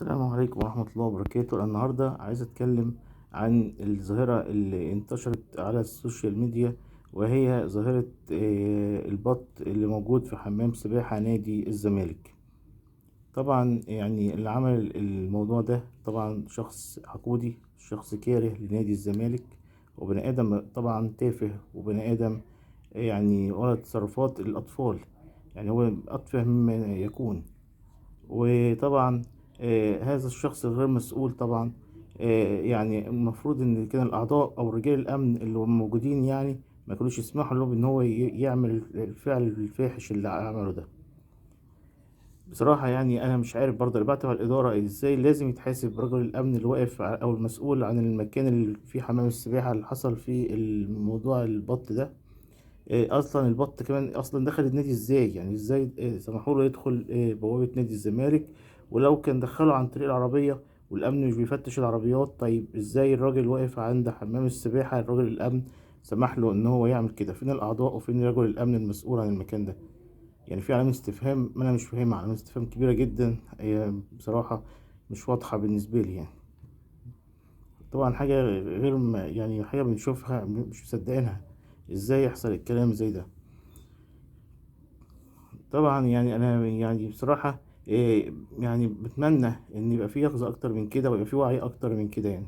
السلام عليكم ورحمة الله وبركاته. أنا النهاردة عايز أتكلم عن الظاهرة اللي انتشرت على السوشيال ميديا، وهي ظاهرة البط اللي موجود في حمام سباحة نادي الزمالك. طبعا يعني اللي عمل الموضوع ده طبعا شخص حقودي، شخص كاره لنادي الزمالك، وبني آدم طبعا تافه، وبني آدم يعني ورا تصرفات الأطفال. يعني هو أتفه مما يكون. وطبعا هذا الشخص غير مسؤول طبعا. يعني المفروض ان كان الاعضاء او رجال الامن اللي هم موجودين يعني ما كانوش يسمحوا له ان هو يعمل الفعل الفاحش اللي عمله ده. بصراحة يعني انا مش عارف برضه، اللي بعتها الادارة ازاي لازم يتحاسب رجل الامن اللي واقف او المسؤول عن المكان اللي فيه حمام السباحة اللي حصل فيه الموضوع البط ده. اصلا البط كمان اصلا دخل النادي ازاي؟ يعني ازاي سمحوا له يدخل بوابة نادي الزمالك؟ ولو كان دخله عن طريق العربية والامن مش بيفتش العربيات، طيب ازاي الراجل واقف عند حمام السباحة الراجل الامن سمح له ان هو يعمل كده؟ فين الاعضاء وفين رجل الامن المسؤول عن المكان ده؟ يعني في علامة استفهام، ما انا مش فاهمها، علامة استفهام كبيرة جدا هي بصراحة مش واضحة بالنسبة لي يعني. طبعا حاجة غير يعني حاجة بنشوفها مش مصدقينها، ازاي يحصل الكلام زي ده؟ طبعا يعني انا يعني بصراحه يعني بتمنى ان يبقى في يقظه اكتر من كده، ويبقى في وعي اكتر من كده يعني.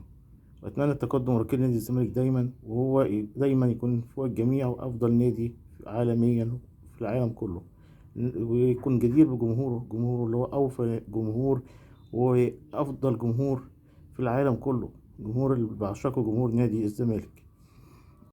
واتمنى التقدم وركين نادي الزمالك دايما، وهو دايما يكون فوق الجميع وافضل نادي عالميا في العالم كله، ويكون جدير بجمهوره، جمهوره اللي هو اوفى جمهور وافضل جمهور في العالم كله، جمهور اللي بعشقه جمهور نادي الزمالك.